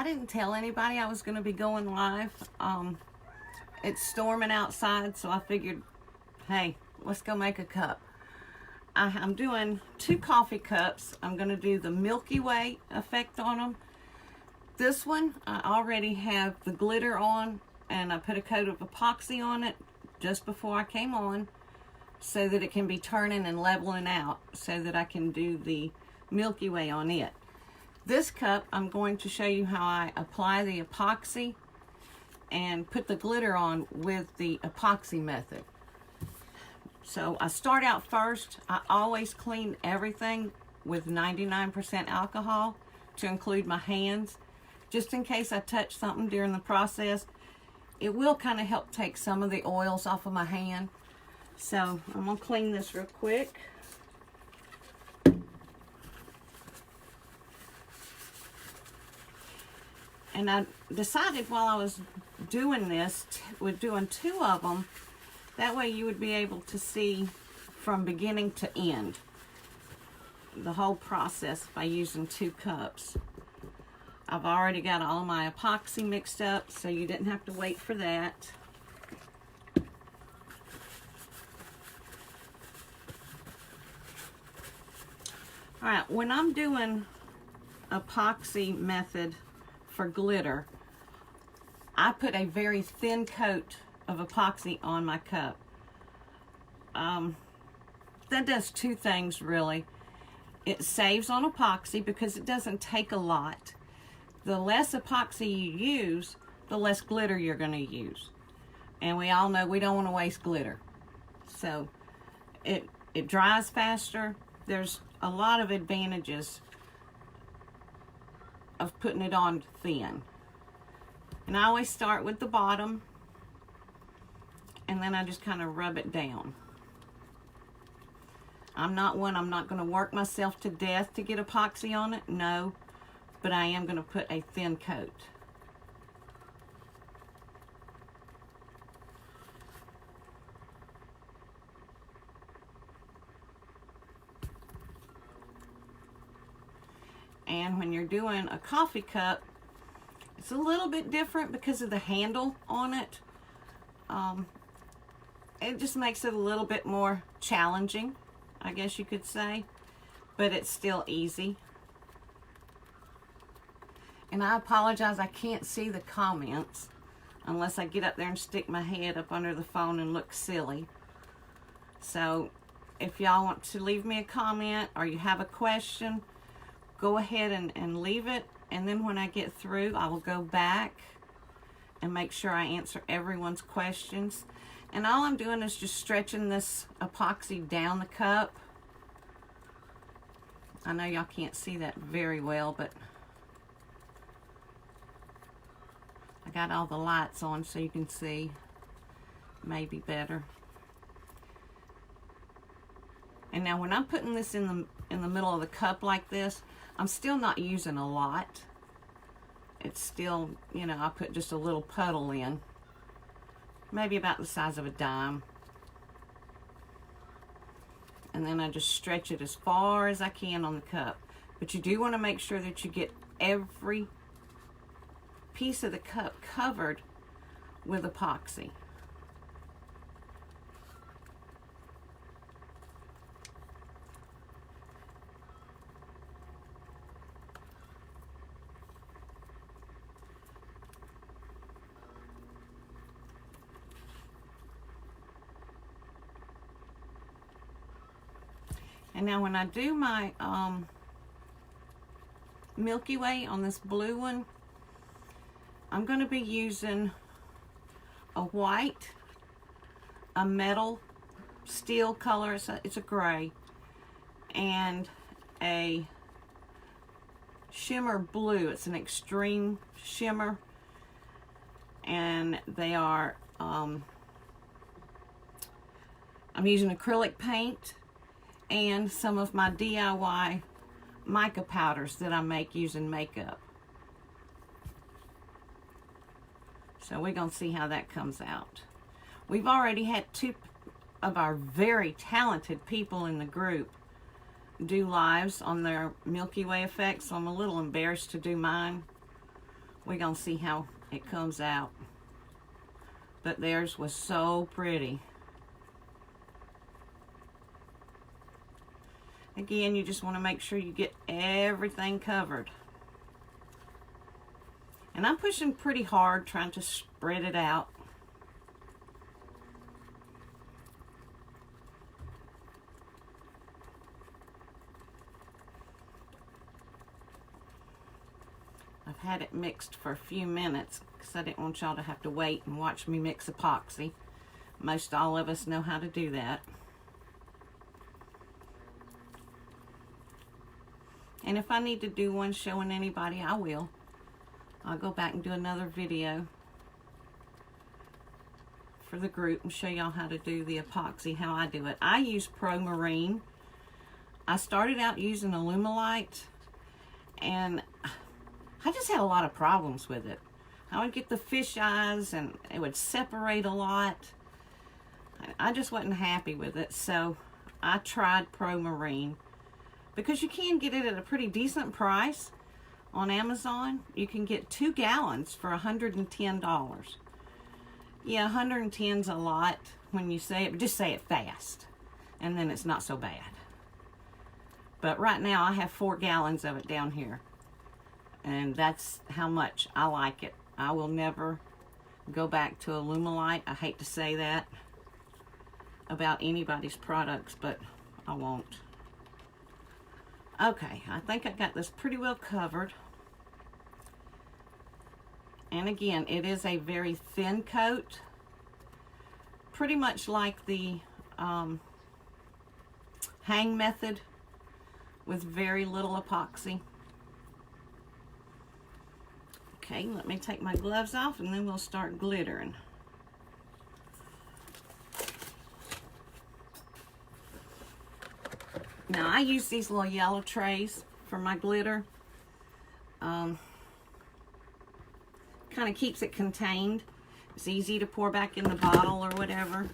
didn't tell anybody I was going to be going live. It's storming outside, so I figured, hey, let's go make a cup. I'm doing 2 coffee cups. I'm going to do the Milky Way effect on them. This one, I already have the glitter on, and I put a coat of epoxy on it just before I came on so that it can be turning and leveling out so that I can do the Milky Way on it. This cup, I'm going to show you how I apply the epoxy and put the glitter on with the epoxy method. So I start out first. I always clean everything with 99% alcohol to include my hands, just in case I touch something during the process. It will kind of help take some of the oils off of my hand. So I'm going to clean this real quick. And I decided while I was doing this, with doing 2 of them, that way you would be able to see from beginning to end the whole process by using 2 cups. I've already got all of my epoxy mixed up, so you didn't have to wait for that. Alright, when I'm doing epoxy method for glitter, I put a very thin coat of epoxy on my cup. That does 2 things really. It saves on epoxy because it doesn't take a lot. The less epoxy you use, the less glitter you're going to use. And we all know we don't want to waste glitter. So it dries faster. There's a lot of advantages of putting it on thin. And I always start with the bottom, and then I just kind of rub it down. I'm not going to work myself to death to get epoxy on it, no, but I am going to put a thin coat. And when you're doing a coffee cup, it's a little bit different because of the handle on it. It just makes it a little bit more challenging, I guess you could say, but it's still easy. And I apologize, I can't see the comments unless I get up there and stick my head up under the phone and look silly. So if y'all want to leave me a comment or you have a question, go ahead and leave it, and then when I get through, I will go back and make sure I answer everyone's questions. And all I'm doing is just stretching this epoxy down the cup. I know y'all can't see that very well, but I got all the lights on so you can see maybe better. And now when I'm putting this in the middle of the cup like this, I'm still not using a lot. It's still, you know, I put just a little puddle in. Maybe about the size of a dime. And then I just stretch it as far as I can on the cup. But you do want to make sure that you get every piece of the cup covered with epoxy. And now when I do my Milky Way on this blue one, I'm going to be using a white, a metal steel color, it's a gray, and a shimmer blue. It's an extreme shimmer, and they are, I'm using acrylic paint and some of my DIY mica powders that I make using makeup. So we're going to see how that comes out. We've already had 2 of our very talented people in the group do lives on their Milky Way effects, so I'm a little embarrassed to do mine. we're gonna see how it comes out. But theirs was so pretty. Again, you just want to make sure you get everything covered. And I'm pushing pretty hard, trying to spread it out. I've had it mixed for a few minutes because I didn't want y'all to have to wait and watch me mix epoxy. Most all of us know how to do that. And if I need to do one showing anybody, I will. I'll go back and do another video for the group and show y'all how to do the epoxy, how I do it. I use Pro Marine. I started out using Alumilite, and I just had a lot of problems with it. I would get the fish eyes and it would separate a lot. I just wasn't happy with it, so I tried Pro Marine because you can get it at a pretty decent price on Amazon. You can get 2 gallons for $110. Yeah, 110's a lot when you say it, but just say it fast and then it's not so bad. But right now I have 4 gallons of it down here, and that's how much I like it. I will never go back to Alumilite. I hate to say that about anybody's products, but I won't. Okay, I think I got this pretty well covered. And again, it is a very thin coat, pretty much like the hang method with very little epoxy. Okay, let me take my gloves off and then we'll start glittering. Now I use these little yellow trays for my glitter. Kind of keeps it contained. It's easy to pour back in the bottle or whatever.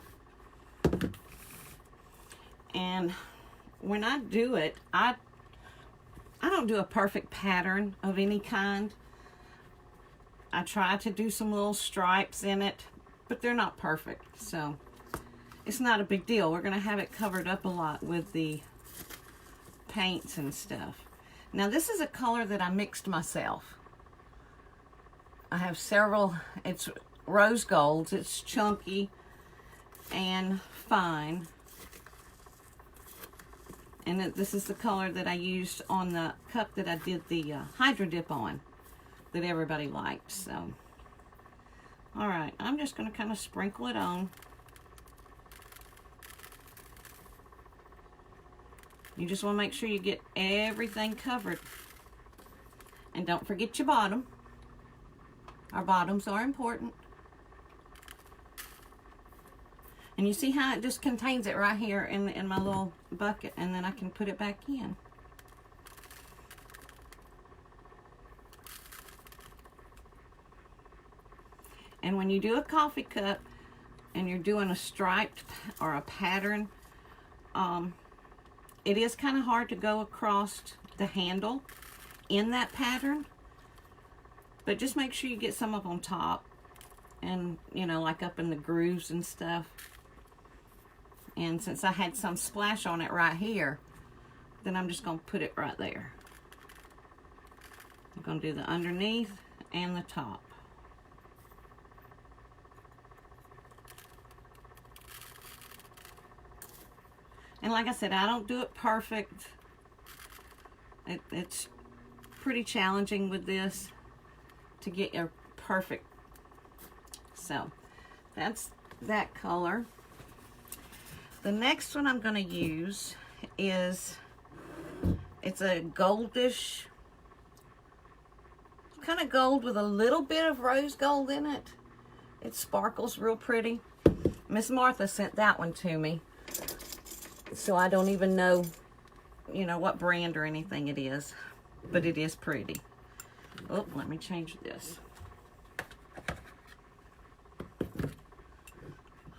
And when I do it, I don't do a perfect pattern of any kind. I try to do some little stripes in it, but they're not perfect, so it's not a big deal. We're going to have it covered up a lot with the paints and stuff. Now this is a color that I mixed myself. I have several. It's rose golds. It's chunky and fine. And this is the color that I used on the cup that I did the Hydro Dip on, that everybody liked. So, all right, I'm just going to kind of sprinkle it on. You just want to make sure you get everything covered. And don't forget your bottom. Our bottoms are important. And you see how it just contains it right here in my little bucket, and then I can put it back in. And when you do a coffee cup and you're doing a striped or a pattern, it is kind of hard to go across the handle in that pattern, but just make sure you get some up on top and, you know, like up in the grooves and stuff. And since I had some splash on it right here, then I'm just going to put it right there. I'm going to do the underneath and the top. And like I said, I don't do it perfect. It's pretty challenging with this to get a perfect. So that's that color. The next one I'm going to use is, it's a goldish, kind of gold with a little bit of rose gold in it. It sparkles real pretty. Miss Martha sent that one to me, so I don't even know, you know, what brand or anything it is, but it is pretty. Oh, let me change this.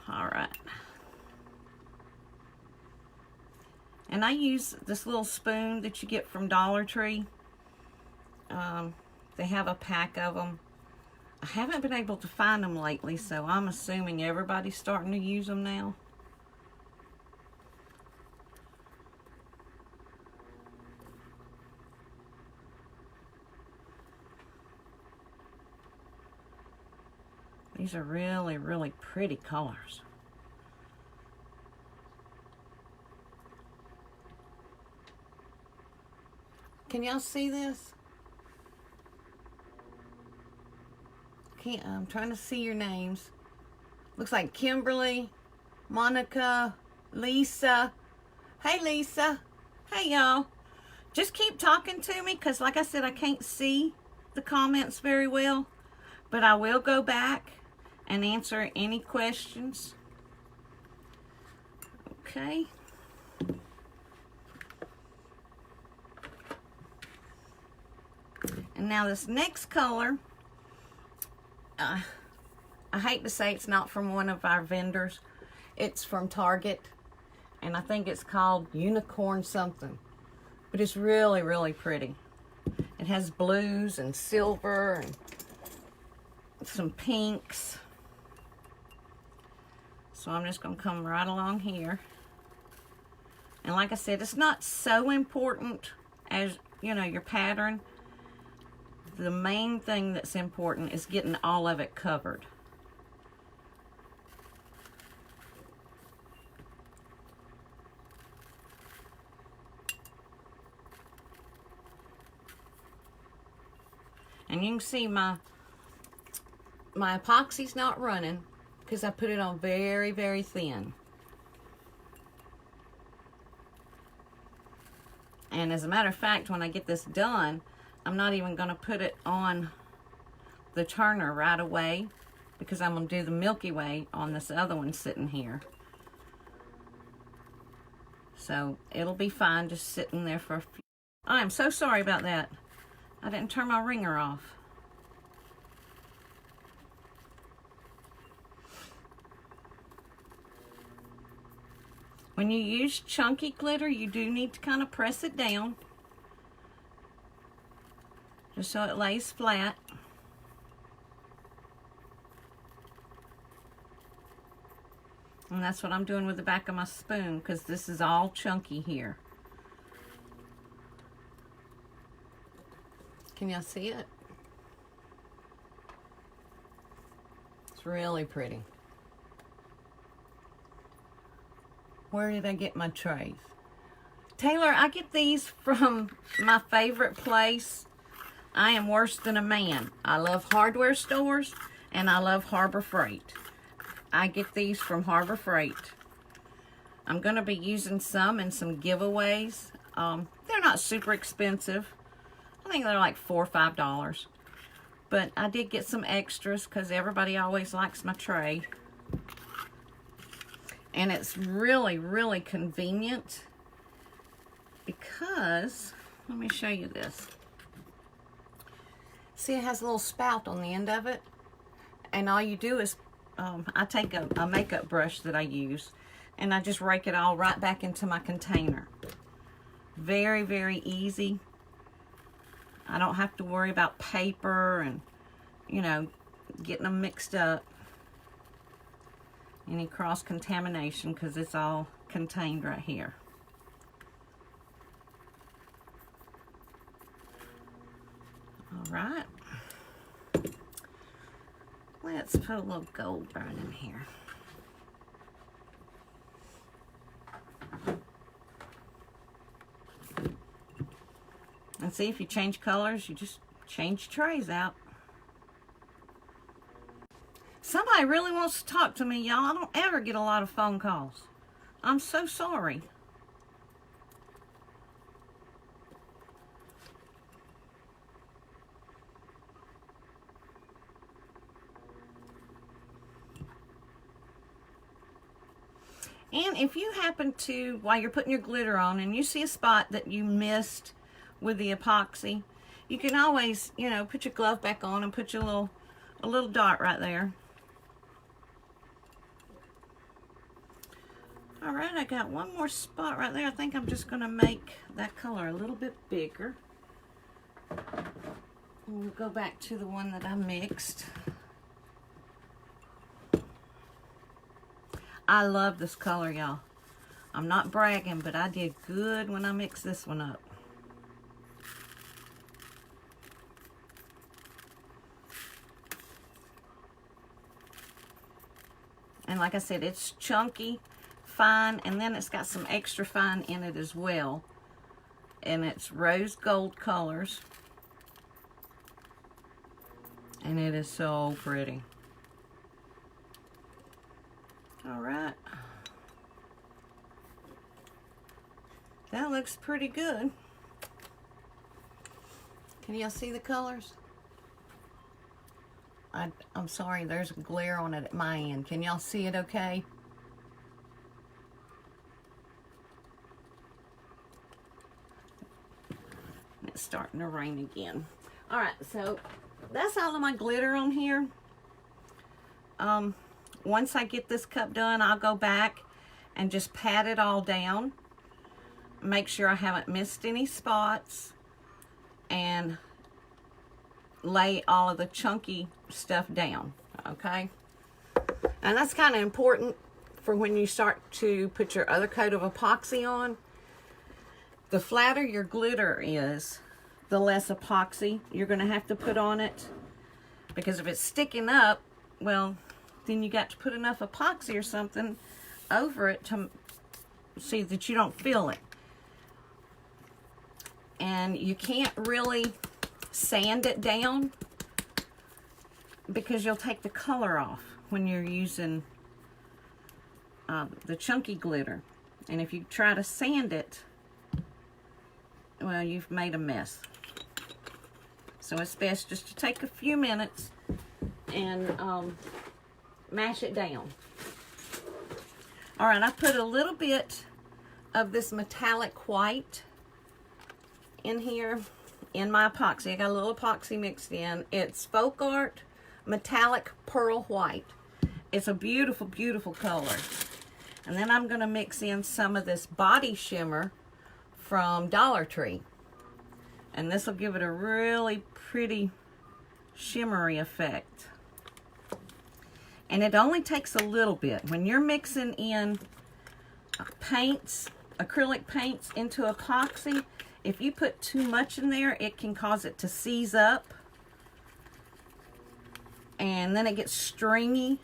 All right. And I use this little spoon that you get from Dollar Tree. They have a pack of them. I haven't been able to find them lately, so I'm assuming everybody's starting to use them now. These are really, really pretty colors. Can y'all see this? I'm trying to see your names. Looks like Kimberly, Monica, Lisa. Hey, Lisa. Hey, y'all. Just keep talking to me because, like I said, I can't see the comments very well. But I will go back and answer any questions. Okay. And now this next color, I hate to say it's not from one of our vendors. It's from Target, and I think it's called Unicorn something. But it's really, really pretty. It has blues and silver and some pinks. So I'm just going to come right along here. And like I said, it's not so important as, you know, your pattern. The main thing that's important is getting all of it covered. And you can see my epoxy's not running because I put it on very, very thin. And as a matter of fact, when I get this done, I'm not even going to put it on the turner right away because I'm going to do the Milky Way on this other one sitting here. So it'll be fine just sitting there for a few. I am so sorry about that. I didn't turn my ringer off. When you use chunky glitter, you do need to kind of press it down, just so it lays flat. And that's what I'm doing with the back of my spoon, because this is all chunky here. Can y'all see it? It's really pretty. Where did I get my trays? Taylor, I get these from my favorite place. I am worse than a man. I love hardware stores and I love Harbor Freight. I get these from Harbor Freight. I'm going to be using some in some giveaways. They're not super expensive. I think they're like $4 or $5. But I did get some extras because everybody always likes my tray. And it's really, really convenient because, let me show you this. See, it has a little spout on the end of it. And all you do is, I take a makeup brush that I use and I just rake it all right back into my container. Very, very easy. I don't have to worry about paper and, you know, getting them mixed up. Any cross-contamination because it's all contained right here. All right. Let's put a little gold right in here. And see, if you change colors, you just change trays out. Somebody really wants to talk to me, y'all. I don't ever get a lot of phone calls. I'm so sorry. And if you happen to, while you're putting your glitter on, and you see a spot that you missed with the epoxy, you can always, you know, put your glove back on and put your a little dot right there. All right, I got one more spot right there. I think I'm just going to make that color a little bit bigger. We'll go back to the one that I mixed. I love this color, y'all. I'm not bragging, but I did good when I mixed this one up. And like I said, it's chunky, fine, and then it's got some extra fine in it as well. And it's rose gold colors. And it is so pretty. All right. That looks pretty good. Can y'all see the colors? I'm sorry, there's a glare on it at my end. Can y'all see it okay? It's starting to rain again. All right, so that's all of my glitter on here. Once I get this cup done, I'll go back and just pat it all down. Make sure I haven't missed any spots. And lay all of the chunky stuff down, okay? And that's kind of important for when you start to put your other coat of epoxy on. The flatter your glitter is, the less epoxy you're going to have to put on it. Because if it's sticking up, well, then you got to put enough epoxy or something over it to see that you don't feel it. And you can't really sand it down because you'll take the color off when you're using the chunky glitter. And if you try to sand it, well, you've made a mess. So it's best just to take a few minutes and mash it down. All right, I put a little bit of this metallic white in here in my epoxy. I got a little epoxy mixed in. It's Folk Art Metallic Pearl White. It's a beautiful, beautiful color. And then I'm going to mix in some of this body shimmer from Dollar Tree. And this will give it a really pretty shimmery effect. And it only takes a little bit. When you're mixing in paints, acrylic paints into epoxy, if you put too much in there, it can cause it to seize up. And then it gets stringy.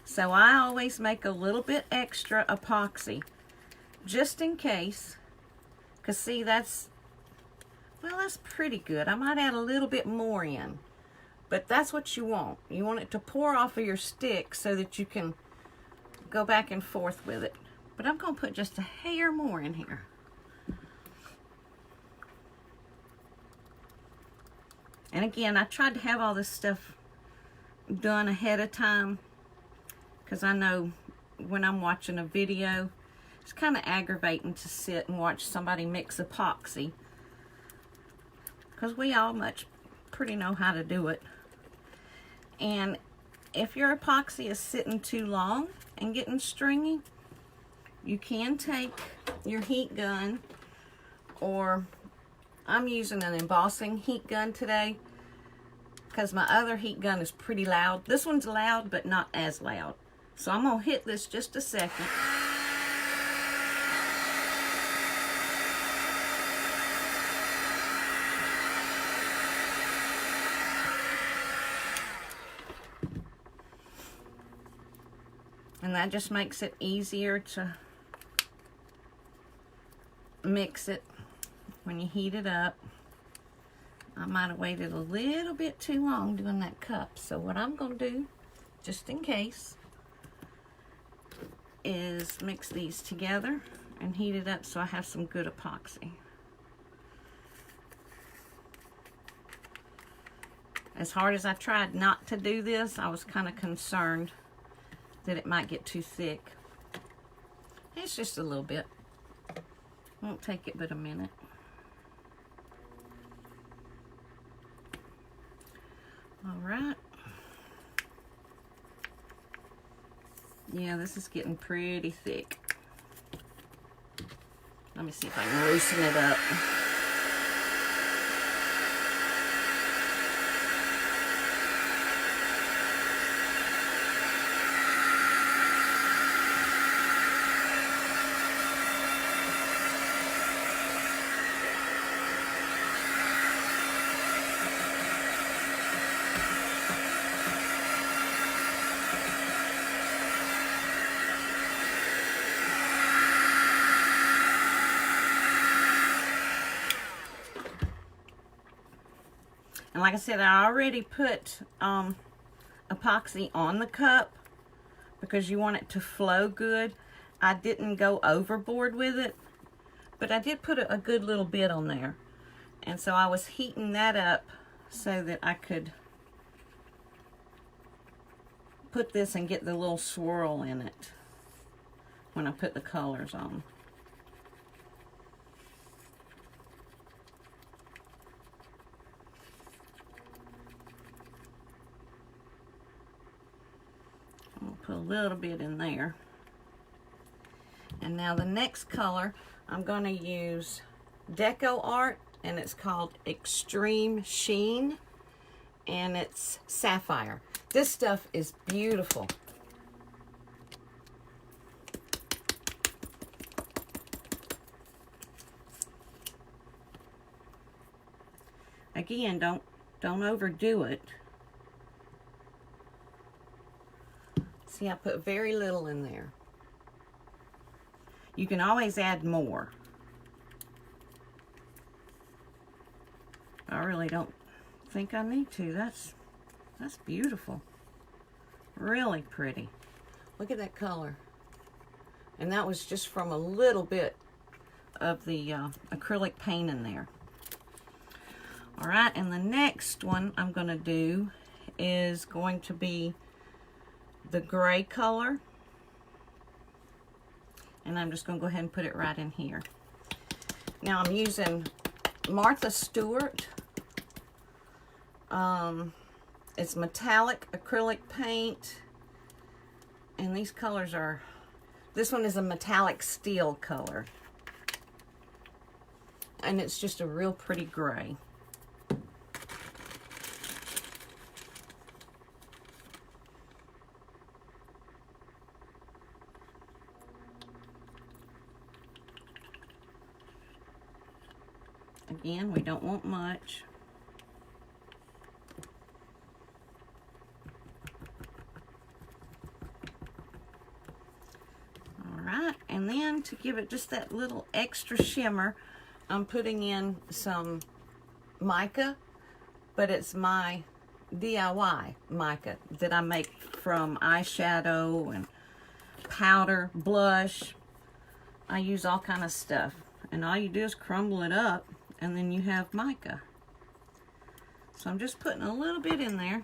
So I always make a little bit extra epoxy, just in case. Because see, that's pretty good. I might add a little bit more in. But that's what you want. You want it to pour off of your stick so that you can go back and forth with it. But I'm going to put just a hair more in here. And again, I tried to have all this stuff done ahead of time, because I know when I'm watching a video, it's kind of aggravating to sit and watch somebody mix epoxy, because we all pretty know how to do it. And if your epoxy is sitting too long and getting stringy, you can take your heat gun, or I'm using an embossing heat gun today because my other heat gun is pretty loud. This one's loud, but not as loud. So I'm going to hit this just a second. And that just makes it easier to mix it when you heat it up. I might have waited a little bit too long doing that cup. So what I'm going to do, just in case, is mix these together and heat it up so I have some good epoxy. As hard as I tried not to do this, I was kind of concerned that it might get too thick. It's just a little bit. Won't take it but a minute. All right. Yeah, this is getting pretty thick. Let me see if I can loosen it up. And like I said, I already put epoxy on the cup because you want it to flow good. I didn't go overboard with it, but I did put a good little bit on there. And so I was heating that up so that I could put this and get the little swirl in it when I put the colors on. I'll put a little bit in there. And now the next color, I'm going to use Deco Art, and it's called Extreme Sheen, and it's Sapphire. This stuff is beautiful. Again, don't overdo it. See, I put very little in there. You can always add more. I really don't think I need to. That's beautiful. Really pretty. Look at that color. And that was just from a little bit of the acrylic paint in there. All right, and the next one I'm going to do is going to be the gray color. And I'm just going to go ahead and put it right in here. Now I'm using Martha Stewart. It's metallic acrylic paint. And these colors are, this one is a metallic steel color. And it's just a real pretty gray. Again, we don't want much. All right, and then to give it just that little extra shimmer, I'm putting in some mica, but it's my DIY mica that I make from eyeshadow and powder, blush. I use all kind of stuff, and all you do is crumble it up, and then you have mica. So I'm just putting a little bit in there.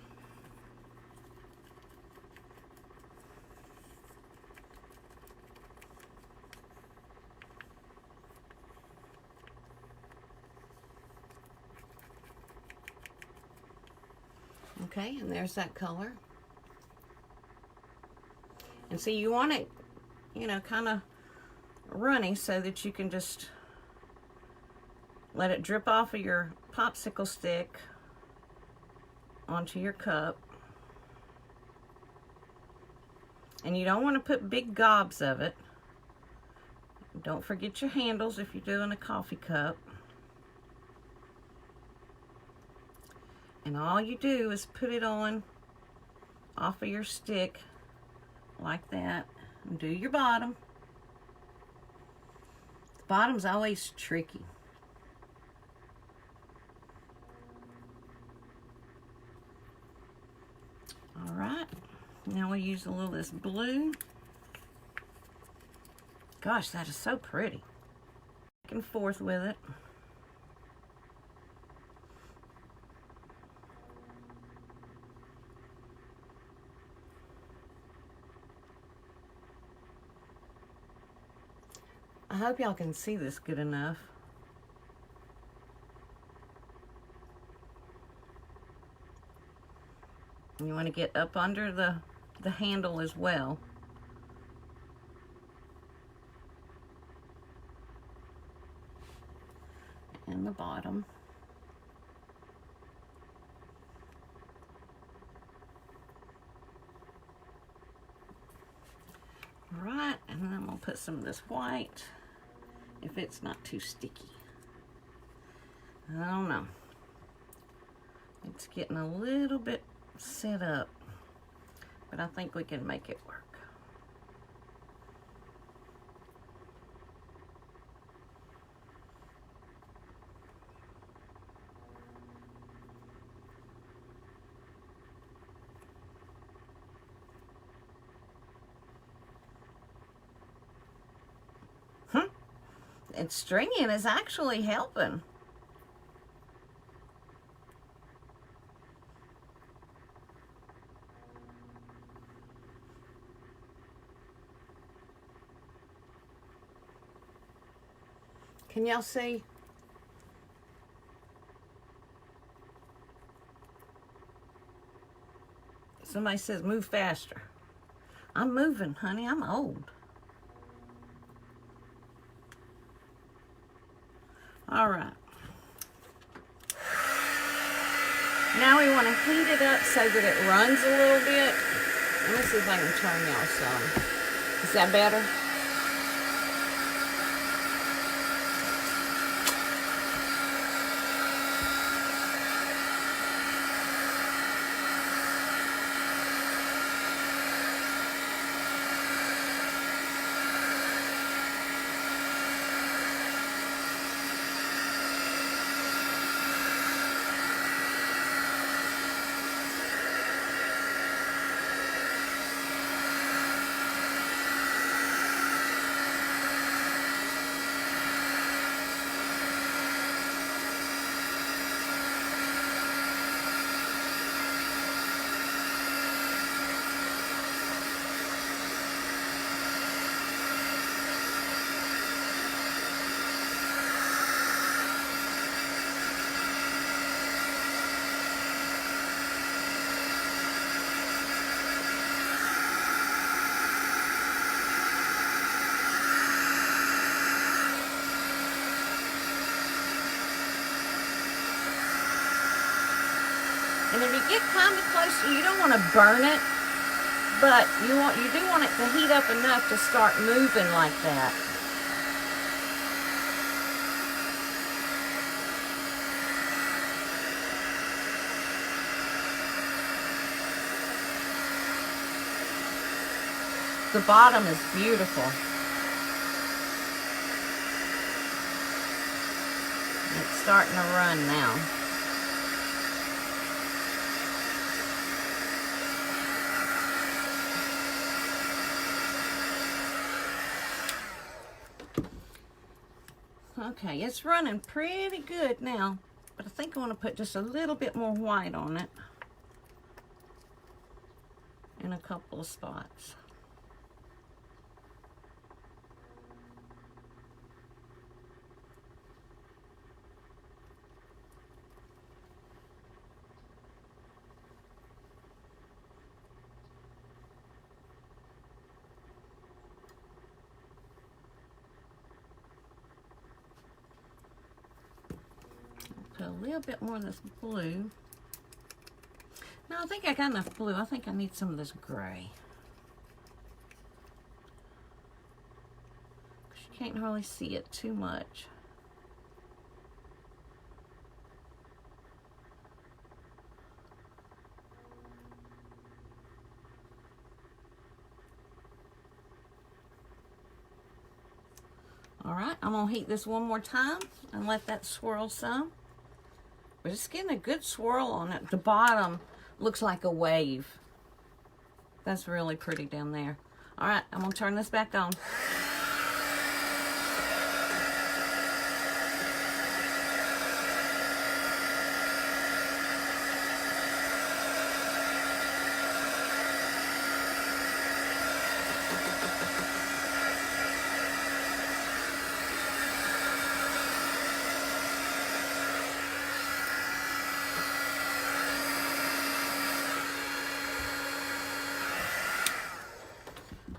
Okay, and there's that color. And see, you want it, you know, kind of runny so that you can just let it drip off of your popsicle stick onto your cup. And you don't want to put big gobs of it. Don't forget your handles if you're doing a coffee cup. And all you do is put it on off of your stick like that. And do your bottom. The bottom's always tricky. All right, now we'll use a little of this blue. Gosh, that is so pretty. Back and forth with it. I hope y'all can see this good enough. You want to get up under the handle as well. And the bottom. All right, and then I'm going to put some of this white if it's not too sticky. I don't know. It's getting a little bit set up, but I think we can make it work. it's stringy and it's actually helping. Can y'all see? Somebody says move faster. I'm moving, honey. I'm old. All right. Now we want to heat it up so that it runs a little bit. Let me see if I can turn y'all some. Is that better? And if you get kind of close, you don't want to burn it, but you do want it to heat up enough to start moving like that. The bottom is beautiful. It's starting to run now. Okay, it's running pretty good now, but I think I want to put just a little bit more white on it in a couple of spots. Put a little bit more of this blue. No, I think I got enough blue. I think I need some of this gray. You can't hardly see it too much. All right, I'm gonna heat this one more time and let that swirl some. We're just getting a good swirl on it. The bottom looks like a wave. That's really pretty down there. All right, I'm gonna turn this back on.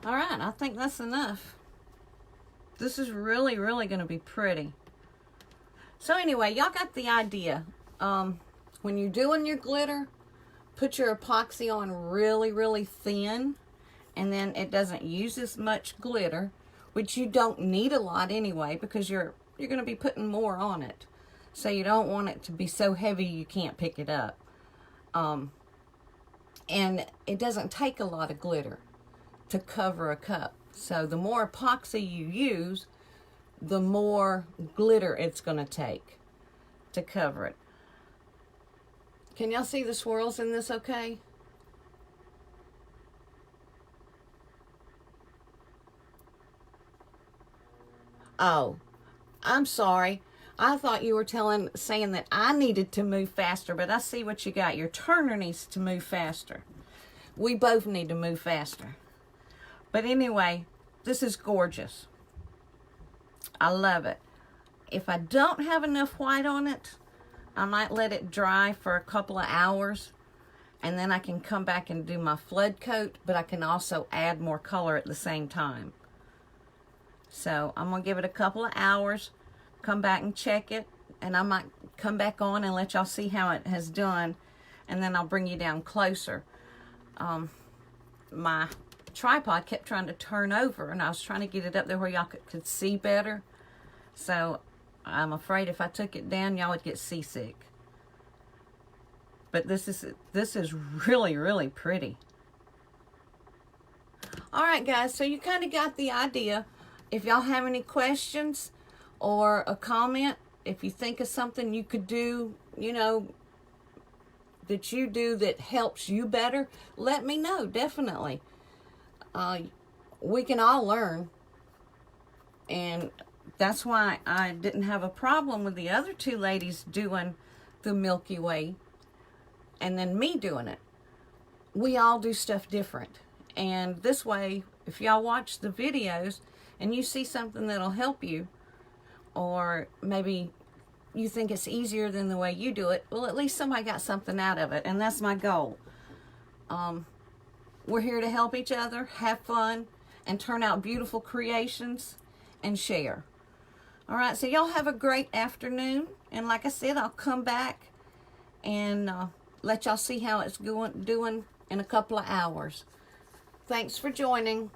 All right, I think that's enough. This is really going to be pretty. So anyway, y'all got the idea. When you're doing your glitter, put your epoxy on really thin, and then it doesn't use as much glitter, which you don't need a lot anyway, because you're going to be putting more on it. So you don't want it to be so heavy you can't pick it up. And it doesn't take a lot of glitter to cover a cup. So the more epoxy you use, the more glitter it's going to take to cover it. Can y'all see the swirls in this okay? Oh, I'm sorry. I thought you were saying that I needed to move faster, but I see what you got. Your turner needs to move faster. We both need to move faster. But anyway, this is gorgeous. I love it. If I don't have enough white on it, I might let it dry for a couple of hours, and then I can come back and do my flood coat, but I can also add more color at the same time. So I'm going to give it a couple of hours, come back and check it, and I might come back on and let y'all see how it has done, and then I'll bring you down closer. My tripod kept trying to turn over, and I was trying to get it up there where y'all could see better. So I'm afraid if I took it down, y'all would get seasick. But this is really, really pretty. All right, guys, so you kind of got the idea. If y'all have any questions or a comment, if you think of something you could do, you know, that you do that helps you better, let me know, definitely. We can all learn. And that's why I didn't have a problem with the other two ladies doing the Milky Way and then me doing it. We all do stuff different. And this way, if y'all watch the videos and you see something that'll help you, or maybe you think it's easier than the way you do it, well, at least somebody got something out of it, and that's my goal. We're here to help each other, have fun, and turn out beautiful creations, and share. All right, so y'all have a great afternoon, and like I said, I'll come back and let y'all see how it's doing in a couple of hours. Thanks for joining.